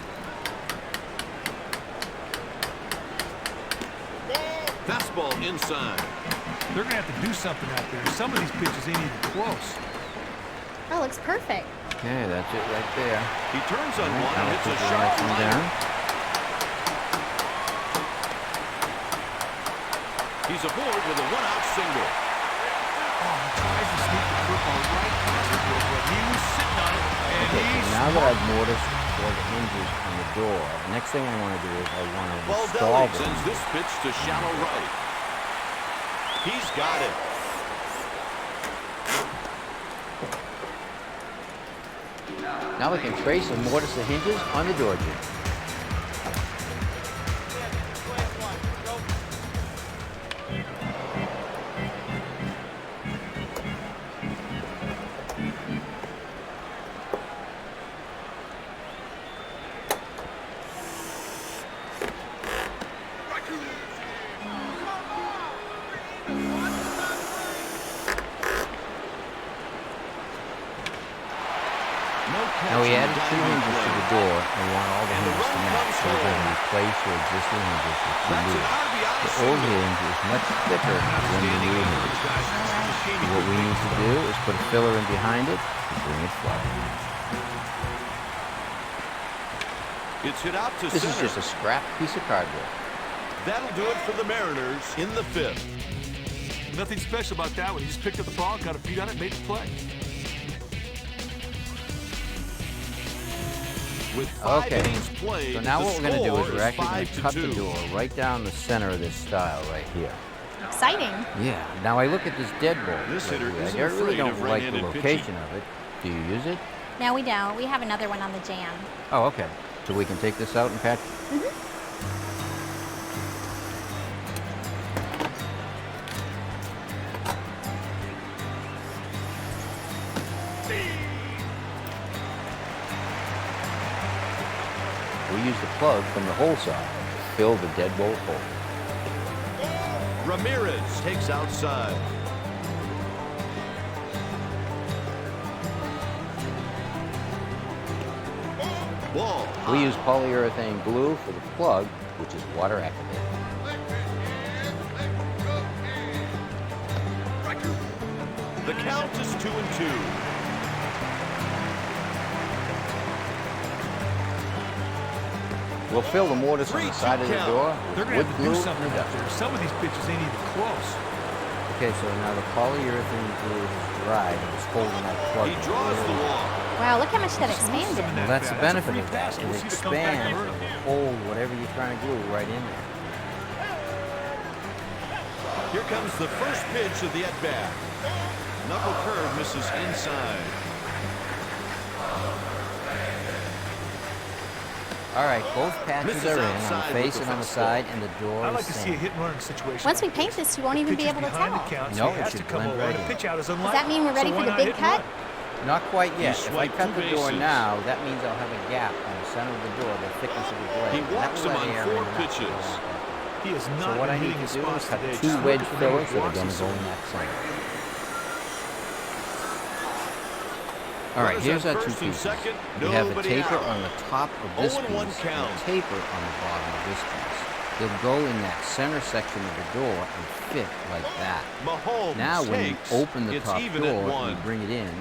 Fastball inside. They're going to have to do something out there. Some of these pitches ain't even close. That looks perfect. Okay, that's it right there. He turns on All right, one now and let's hits a put the sharp next one liner. down. He's aboard with a one-out single. Oh, he tries to sneak the football right past the door, but he was sitting on it, and Okay, he so now that I've mortised all the hinges on the door, the next thing I want to do is I want to install Baldelli them. sends this pitch to shallow right. He's got it. Now we can trace and mortise the hinges on the door jig. Now we added 2 hinges to the door and we want all the hinges to match. So we're going to replace your existing hinges with 2 new. The old hinge is much thicker than the new hinge. What we need to do is put a filler in behind it and bring it flat. It's hit out to This center. is just a scrap piece of cardboard. That'll do it for the Mariners in the 5th. nothing special about that one. He just picked up the ball, got a feet on it, made the play. With 5 Okay, innings played, so now the what we're going to do is score we're actually going 5-2. to cut the door right down the center of this stile right here. Exciting. Yeah. Now I look at this deadbolt. This right hitter here. isn't I really afraid don't of like the right-handed location pitching. of it. Do you use it? No, we don't. We have another one on the jam. Oh, okay. So we can take this out and patch. We use the plug from the hole side to fill the deadbolt hole. Ramirez takes outside. Ball. We use polyurethane glue for the plug, which is water activated. The count is 2-2. We'll fill the mortise on the side of the door They're with going to wood have to glue do and something the up there. Some of these pitches ain't even close. Okay, so now the polyurethane glue has dried and it's holding that plug. He draws the wall. Wow, look how much that expanded. Well, that's the benefit of that. We'll It see if it comes back expands to and earth. hold whatever you're trying to glue right in there. Here comes the first pitch of the at-bat. Knuckle curve misses inside. All right, both patches Misses are in on outside the face with and the on the fastball. side, and the door I is like to see a sand. hit and run situation. Once we like paint this. this, you won't even be Pitcher's able to behind tell. the count, so No, he it has to should come blend over. right The in. pitch out is Does unlikely. that mean we're ready So for why the not big hit and cut? run? Not quite yet. If I swiped cut two the door bases. now, that means I'll have a gap on the center of the door, the thickness of the blade. He and that walks will him let on air 4 in and out. pitches. He is So not what I been need hitting to his do is spots cut today. two Just wedge look at the fillers that are number of going to go walks in he's that center. All right, here's our two pieces. Second, We have a nobody taper out. on the top of this 0-1 piece count. and a taper on the bottom of this piece. They'll go in that center section of the door and fit like that. Mahomes Now when you takes. open the It's top even door at and 1. you bring it in,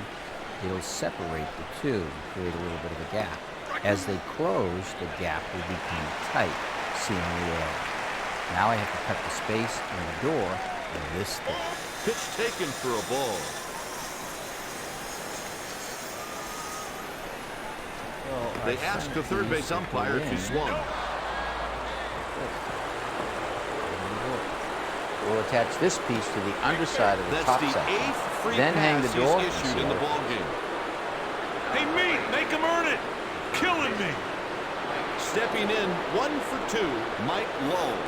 it'll separate the two and create a little bit of a gap. As they close, the gap will become tight, sealing the air. Now I have to cut the space in the door this thick. Pitch taken for a ball. They ask the third base umpire if he swung. We'll attach this piece to the underside of the That's top the section. 8th free Then hang the pass door he's and issued in the seal it. ball game. Hey, Meat, make him earn it. Killing me. Stepping in 1 for 2, Mike Lowe.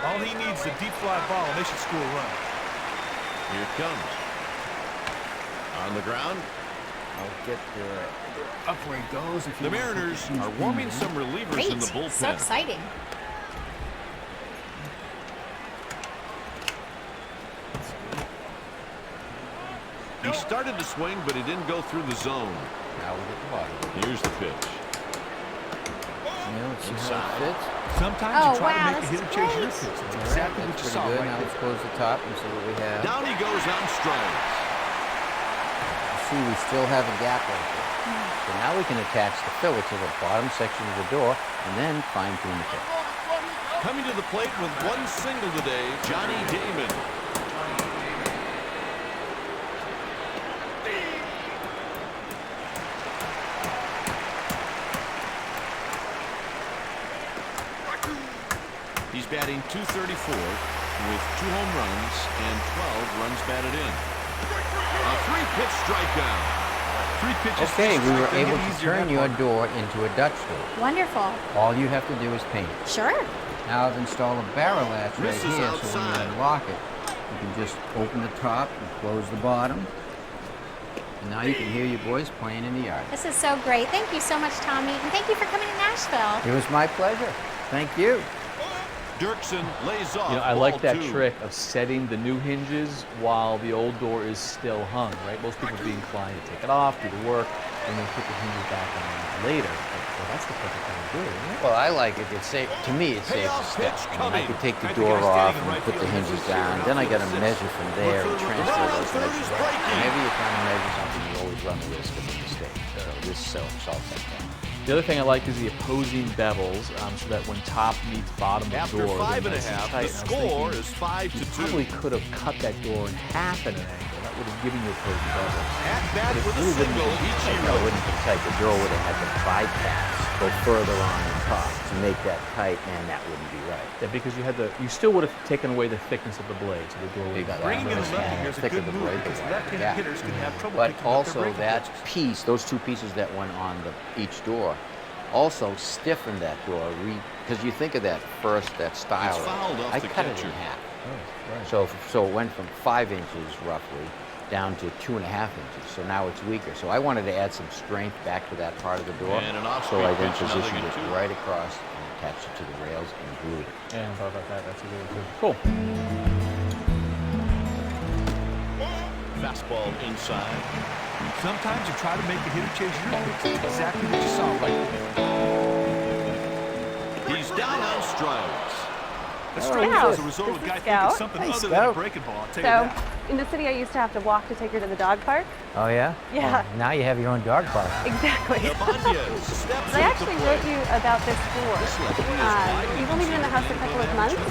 All he needs is a deep fly ball, and they should score a run. Here it comes. On the ground. I'll get Up where he goes. The Mariners are warming some relievers Great. in the bullpen. So exciting. He started to swing, but he didn't go through the zone. Now we get the bottom. Here's the pitch. You know, see how Inside. it fits? Sometimes Oh, you try wow, to make a this hitter is chase your great. pitch. That's All right, exactly what that's you pretty saw good. right Now there. let's close the top and see what we have. Down he goes on strikes. You see, we still have a gap right there. So now we can attach the filler to the bottom section of the door and then fine tune the pitch. Coming to the plate with 1 single today, Johnny Damon. He's batting .234 with 2 home runs and 12 runs batted in. A 3-pitch strikeout. 3 pitches. Okay, we were They able get to easier turn that your one. door into a Dutch door. Wonderful. All you have to do is paint it. Sure. Now I've installed a barrel latch right Misses here, so when outside. you unlock it, you can just open the top and close the bottom. And now you can hear your boys playing in the yard. This is so great. Thank you so much, Tommy. And thank you for coming to Nashville. It was my pleasure. Thank you. Dirksen lays off. You know, I ball like that 2. trick of setting the new hinges while the old door is still hung, right? Most people would be inclined to take it off, do the work, and then put the hinges back on later. Well, that's the perfect thing to do, isn't it? Well, I like it. It's safe. To me, it saves a step. I mean, I could take the door off and put the hinges down. Then I got to measure from there and transfer those measures. Whenever you're trying to measure something, you always run the risk of a mistake. So this solves that problem. The other thing I like is the opposing bevels, so that when top meets bottom of After door, 5 they're and a nice and half, tight. the And I was score thinking is 5 you to 2. probably could have cut that door in half at an angle. That would have given you opposing bevels. At bat But it with a really wouldn't single, have been tight. No, it wouldn't be tight. The door would have had to bypass, go further on the top to make that tight, and that wouldn't be right. Yeah, because you still would have taken away the thickness of the blade, so the door would have Bringing in a lefty here is a thicker good the move blade, the because wider left-handed the gap. hitters can have trouble But picking up their also breaking that pitches. piece, those two pieces that went on each door, also stiffened that door. Because you think of that style. It's fouled off I the cut it catcher. in half. Oh, So it went from 5 inches roughly down to 2.5 inches. So now it's weaker. So I wanted to add some strength back to that part of the door. And an off-speed So I then pitch, another positioned good it 2. right across and attached it to the rails and glued it. Yeah, I thought about that. That's a really good. Cool. Fastball inside. Sometimes you try to make the hitter chase your pitch. That's exactly what you saw right there. He's down on strikes. The Oh, strikeout is a Scout. result of a This guy is thinking Scout. something Hey, other than a Scout. breaking ball. I'll tell you So, that. in the city, I used to have to walk to take her to the dog park. Oh, yeah? Yeah. Oh, now you have your own dog park. Exactly. Ibanez steps I up actually the wrote plate. you about this door. You've only been in the house a couple of months,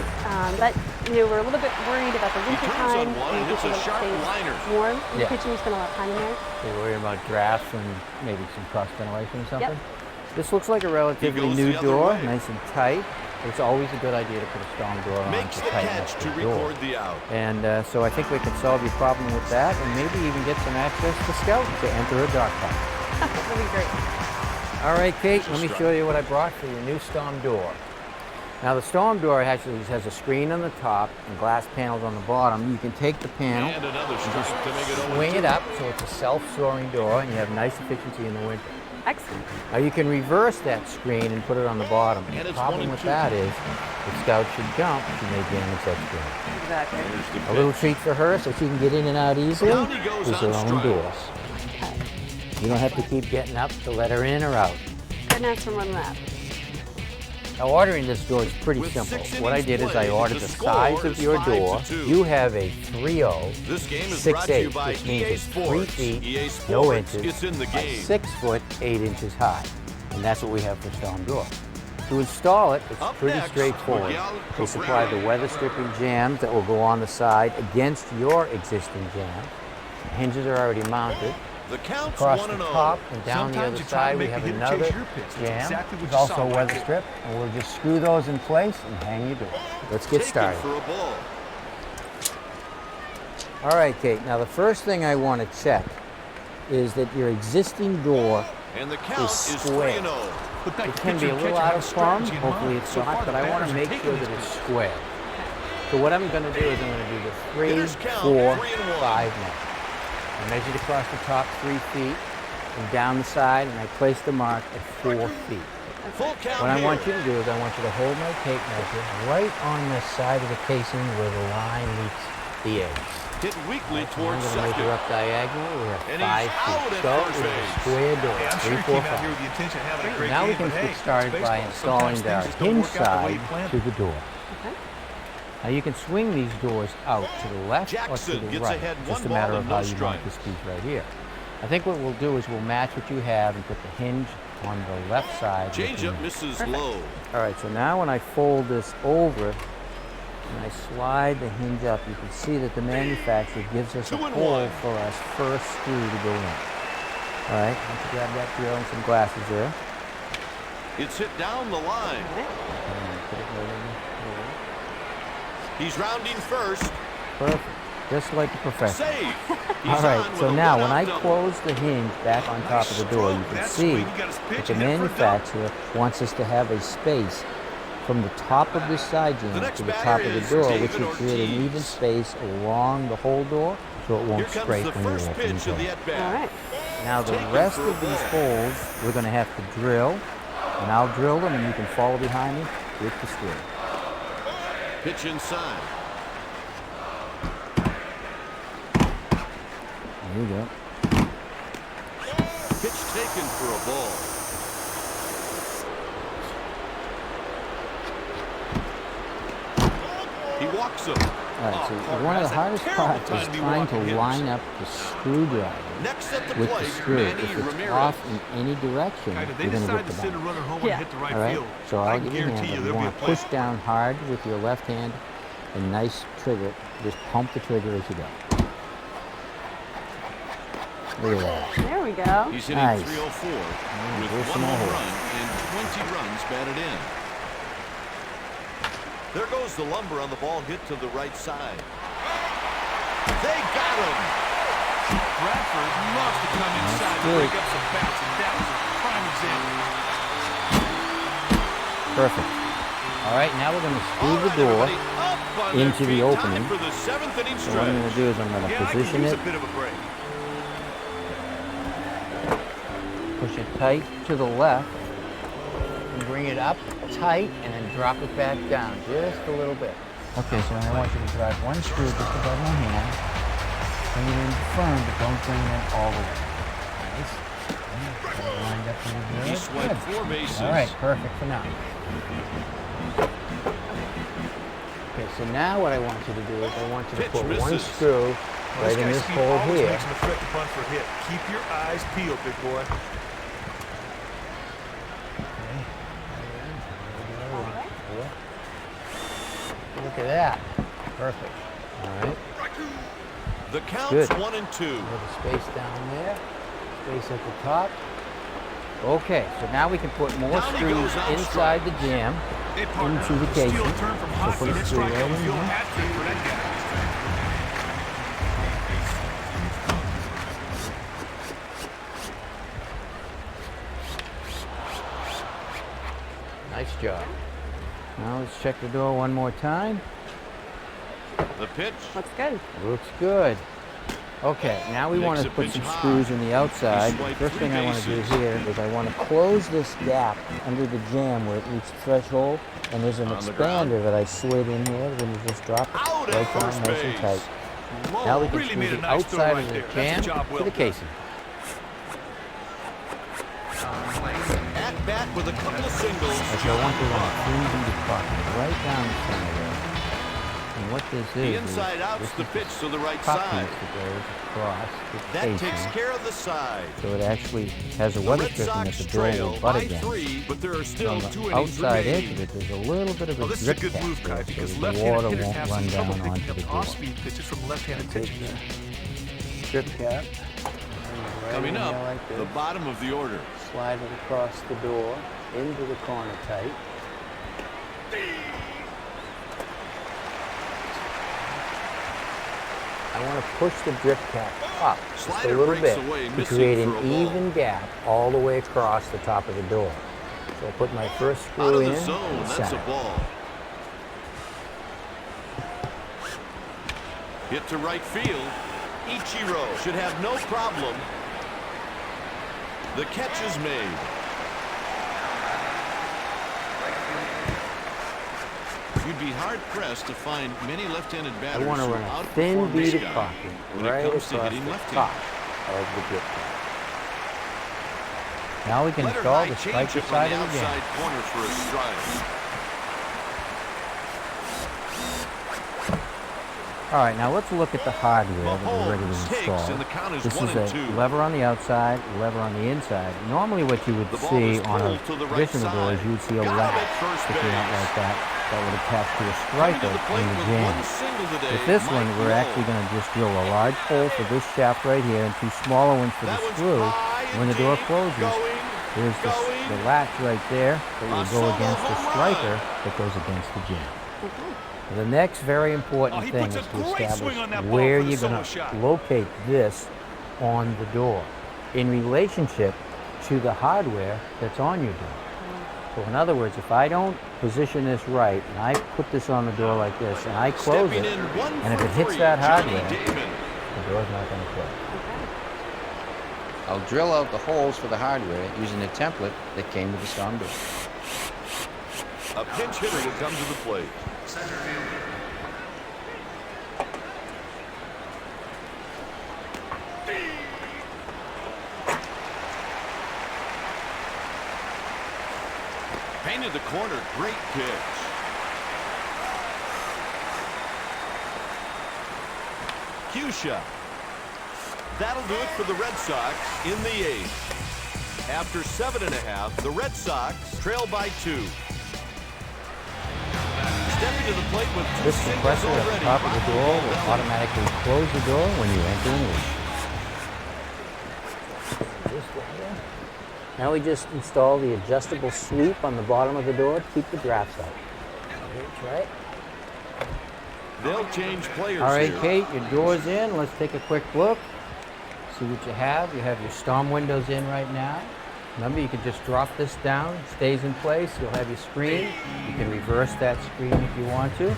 but we're a little bit worried about the winter turns time. on one and hits a sharp liner. Warm. In Yeah. the kitchen, we spend a lot of time in there. You're worried about drafts and maybe some cross ventilation or something? Yep. This looks like a relatively goes new the other door, way. nice and tight. It's always a good idea to put a strong door on Makes to the tighten catch up to the door. record the out. And so I think we can solve your problem with that and maybe even get some access to Scout to enter a dog park. That'd be great. All right, Kate, let me show you what I brought for your new storm door. Now the storm door actually has a screen on the top and glass panels on the bottom. You can take the panel And another strike to make it 0-2. swing it up so it's a self-soaring door and you have nice efficiency in the winter. Excellent. Now you can reverse that screen and put it on the bottom. And The it's problem 1 and with 2. that is if Scout should jump, she may damage that screen. Exactly. There's the A little pitch. treat for her so she can get in and out easily Down he goes is her on own strikes. door. You don't have to keep getting up to let her in or out. Couldn't ask for more than that. Now ordering this door is pretty With simple. 6 What I innings did is I played, ordered the the score size of is your 5 door. to 2. You have a 3.0, This game is brought to you 6'8", by which means EA it's 3 Sports. feet, EA no Sports, inches, it's in the by game. 6 foot, 8 inches high. And that's what we have for storm door. To install it, it's Up pretty next, straightforward. Miguel They supply the weather stripping jambs that will go on the side against your existing jam. The hinges are already mounted. The count's Across 1 the and 0. top and down the Sometimes other you try to side, we make have the hitter another chase your pitch. That's jam. exactly what It's you also saw a right weather there. strip, and we'll just screw those in place and hang your door. Let's get Taken started. for a ball. All right, Kate. Now the first thing I want to check is that your existing door And the count is is square. 3-0. But that It can pitcher be a little catcher out has of plumb. strategy in Hopefully mind. it's So not, far, but the I want batters to are make taking sure this that it's pitch. square. So what I'm going to do is I'm going to do the 3, Hitters count, 4, 3 and 1. 5 now. I measured across the top 3 feet and down the side, and I placed the mark at 4 feet. Full count What I here. want you to do is I want you to hold my tape measure right on the side of the casing where the line meets the edge. Hit weakly I'm towards going to measure second. up diagonal. We're And at he's 5 out feet. at So first we have a base. square door, Hey, I'm sure 3, he 4, came out here 5. with the intention of having a great Now we game, can but get hey, started it's by baseball. installing Sometimes our things just don't hinge work out the way side you planned. to the door. Okay. Now you can swing these doors out to the left or to Jackson the gets right. ahead Just a 1 ball matter of and how no you want strikes. this piece right here. I think what we'll do is we'll match what you have and put the hinge on the left side. with the Changeup knee. misses low. All right, so now when I fold this over and I slide the hinge up, you can see that the manufacturer gives us a 2 and hole 1. for our first screw to go in. All right, let's grab that drill and some glasses there. It's hit down the line. And put it right in the hole. He's rounding first. Perfect, just like a professional. Save. He's All on right, with so a now when I one-out double. close the hinge back on top of the door, you can see that the manufacturer wants us to have a space from the top of this side The jam next to the batter top of the is door, David which will create an Ortiz. even space along the whole door so it Here won't comes scrape the when you first open the pitch of the door. at-bat. All right. Now the Taken rest for a of these ball. holes, we're going to have to drill, and I'll drill them and you can follow behind me with the screw. Pitch inside. There you go. Pitch taken for a ball. He walks him. All right, so Oh, one of the that's a hardest terrible parts time is to be trying walking to hitters. line up the screwdriver Next at the with the plate, screw. Manny If it's Ramirez. off in any direction, Hey, did they you're going to decide get to the send a ball. runner home Yeah. and hit the right All right, field? so I I'll can give you a hand. guarantee you You there'll be a want to play. push down hard with your left hand and nice trigger. Just pump the trigger as you go. Look at that. There we go. He's hitting Nice. 304 with there's 1 some more home holes. run and 20 runs batted in. There goes the lumber on the ball hit to the right side. They got him. Bradford loves to come inside to good. break up some bats, and that was a prime example. Perfect. All right, now we're going to screw All the right, door everybody, up on their into the feet. opening. Time for the 7th inning So what I'm going to stretch. do is I'm going to Yeah, I could position use it, a bit of a break. push it tight to the left, and bring it up tight, and then drop it back down just a little bit. Okay, so I want you to drive one screw just above my hand. Bring it in firm, but don't bring it in all the way. Nice. Lined up in the He good. swiped 4 bases. All right, perfect for now. Okay, so now what I want you to do is I want you to Pitch put one misses. screw right in this hole always here. makes him a threat to bunt for a hit. Keep your eyes peeled, big boy. Look at that. Perfect. All right. The count's Good. 1-2. Little space down there. Space at the top. Okay, so now we can put more Down he screws goes on inside the jam Hey, partner, into the casing. steal a turn from So hockey. put a Next screw right strikeout in will feel a here. hat trick for that guy. Nice job. Now let's check the door one more time. The pitch. Looks good. Looks good. Okay, now we want Makes to a put pitch some high. screws in the outside. He swiped First 3 thing I want to do bases. here is I want to close this gap under the jam where it meets the threshold, and there's an On the ground. expander that I slid in here. Then you just drop it Out at right down first nice and base. tight. Whoa, Now we can really screw made a the nice throw outside right of the there. That's a jam job well to the done. casing. At bat with a couple of singles. Okay, I want to run a 3D pocket right down the center there. And what this is, The inside is out's this the is pitch to the right top side. piece that goes across the That casing. takes care of the side. So it actually has a The weather Red stripping that Sox the door trail will butt by against. 3, but there are And still on 2 the innings outside edge remaining. of it, there's a little bit of a Oh, this is a drip good cap move, there, Kai, so because the left-handed water hitters won't have run some trouble down onto picking the up door. off-speed pitches from left-handed Take pitchers. the drip cap. Right Coming in up, there like this. the bottom of the order. Slide it across the door, into the corner tight. I want to push the drip cap up just a Slider little breaks bit away, to missing create for an a ball. even gap all the way across the top of the door. So I'll put my first Out screw of in the zone, the that's a center. ball. Hit to right field. Ichiro should have no problem. The catch is made. You'd be hard-pressed to find many left-handed I batters want to who run a outperform thin this bead of guy caulking when right it comes across to hitting the left-handed. top of the drip cap. Now we can Letter install high the striker changeup on side the of the jam. outside corner for a strike. All right, now let's look at the hardware that we're ready to Mahomes takes, install. and the count is This 1 is and a 2. lever on the outside, lever on the inside. Normally what you would The ball see is on a pulled to the right traditional door is side. you would see a Got him latch at first sticking out base. like that that would attach to a Coming striker to the plate in the with jam. one single today, With this one, Mike we're Lowe. actually going to just drill a large hole for this shaft right here and 2 smaller ones for That the one's screw. high and When the door deep, closes, going, there's the latch right there that will go solo against the home striker run. that goes against the jam. The next very important Oh, he thing puts is a to great establish swing on that ball where for the you're going solo shot. to locate this on the door in relationship to the hardware that's on your door. So in other words, if I don't position this right and I put this on the door like this and I close Stepping it, in 1 and if for it hits 3, that Johnny hardware, Damon. the door's not going to close. I'll drill out the holes for the hardware using a template that came with the storm door. A pinch hitter will come to the plate. Painted the corner, great pitch. Cusha. That'll do it for the Red Sox in the 8th. After 7.5, the Red Sox trail by 2. Stepping to the plate with 2 This singles compressor at the already. top of the door will automatically close the door when you enter and leave. Now we just install the adjustable sweep on the bottom of the door to keep the drafts out. Right? They'll change players All right, here. Kate, your door's in. Let's take a quick look. See what you have. You have your storm windows in right now. Remember, you can just drop this down. It stays in place. You'll have your screen. You can reverse that screen if you want to.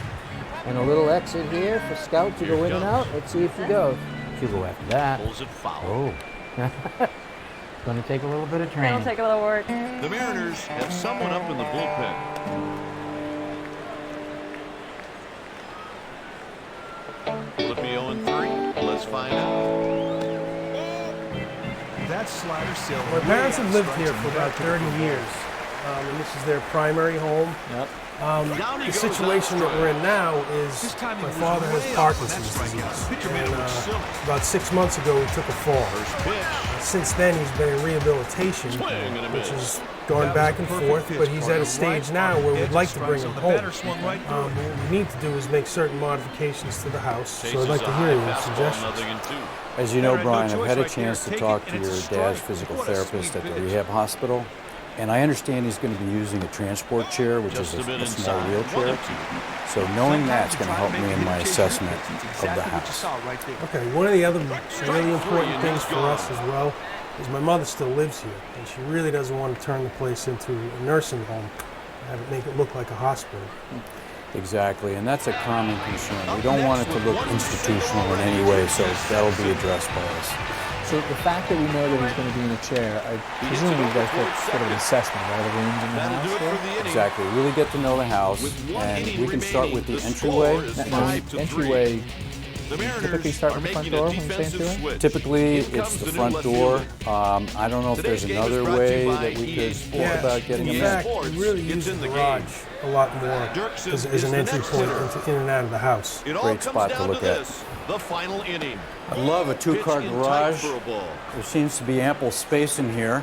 And a little exit here for Scout to go in and out. Let's see if you go. If you go after that. Pulls it foul. Oh. It's going to take a little bit of training. It'll take a little work. The Mariners have someone up in the bullpen. Will it be 0-3? Let's find out. That slider sill. My parents have lived here for about 30 years, and this is their primary home. Yep. The situation that we're in now is my father has Parkinson's disease, and about 6 months ago he took a fall. Since then he's been in rehabilitation, which has gone back and forth, but he's at a stage now where we'd like to bring him home. What we need to do is make certain modifications to the house, so I'd like to hear your suggestions. As you know, Brian, I've had a chance to talk to your dad's physical therapist at the rehab hospital, and I understand he's going to be using a transport chair, which is a small wheelchair. So knowing that's going to help me in my assessment of the house. Okay, one of the other really important things for us as well is my mother still lives here, and she really doesn't want to turn the place into a nursing home and have it make it look like a hospital. Exactly, and that's a common concern. We don't want it to look institutional in any way, so that'll be addressed by us. So the fact that we know that he's going to be in a chair, I presume you guys get sort of an assessment of all the rooms in the house? Exactly. Really get to know the house, and we can start with the entryway. Entryway, typically start with the front door when you say entryway? Typically, it's the front door. I don't know if there's another way that we could think about getting them in. In fact, we really use the garage a lot more as an entry point into in and out of the house. Great spot to look at. The final inning. I love a two-car garage. There seems to be ample space in here.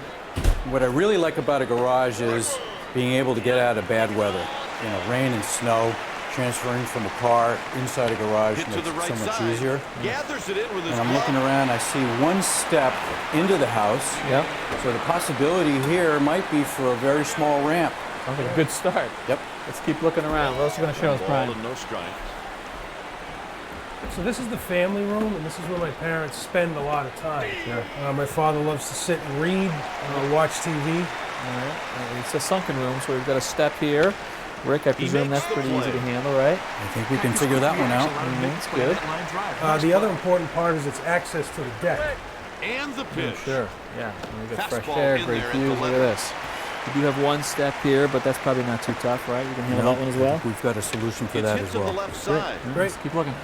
What I really like about a garage is being able to get out of bad weather. You know, rain and snow. Transferring from a car inside a garage makes it so much easier. And I'm looking around, I see one step into the house. Yep. So the possibility here might be for a very small ramp. Sounds like a good start. Yep. Let's keep looking around. What else are you going to show us, Brian? No strike. So this is the family room, and this is where my parents spend a lot of time. Sure. My father loves to sit and read, watch TV. All right. It's a sunken room, so we've got a step here. Rick, I presume that's pretty easy to handle, right? I think we can figure that one out. That's good. The other important part is its access to the deck. And the pitch. Sure, yeah. We've got fresh air, great views. Look at this. We do have one step here, but that's probably not too tough, right? You can handle that one as well? We've got a solution for that as well. Great. Let's keep looking.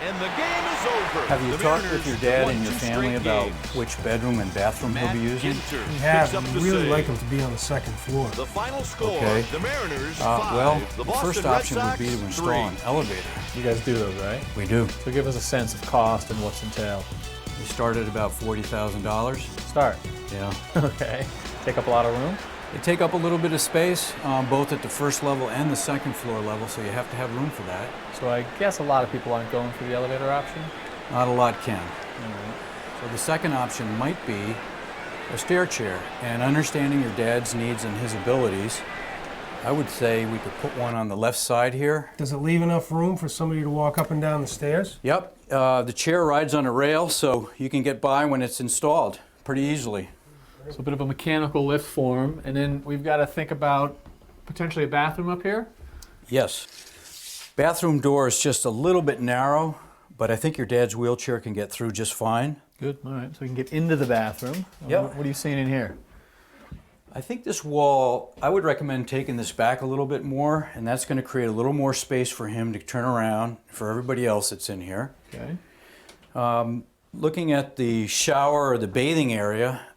And the game is over. Have you talked with your dad and your family about which bedroom and bathroom he'll be using? We have. We really like him to be on the second floor. The final score, okay. the Mariners well, 5, the first option would be to install an elevator. You guys do those, right? We do. So give us a sense of cost and what's entailed. We start at about $40,000. Start? Yeah. Okay. Take up a lot of room? They take up a little bit of space, both at the first level and the second floor level, so you have to have room for that. So I guess a lot of people aren't going for the elevator option? Not a lot can. So the second option might be a stair chair. And understanding your dad's needs and his abilities, I would say we could put one on the left side here. Does it leave enough room for somebody to walk up and down the stairs? Yep. The chair rides on a rail, so you can get by when it's installed pretty easily. So a bit of a mechanical lift form, and then we've got to think about potentially a bathroom up here? Yes. Bathroom door is just a little bit narrow, but I think your dad's wheelchair can get through just fine. Good, all right, so we can get into the bathroom. Yep. What are you seeing in here? I think this wall, I would recommend taking this back a little bit more, and that's going to create a little more space for him to turn around, for everybody else that's in here. Okay. Looking at the shower or the bathing area,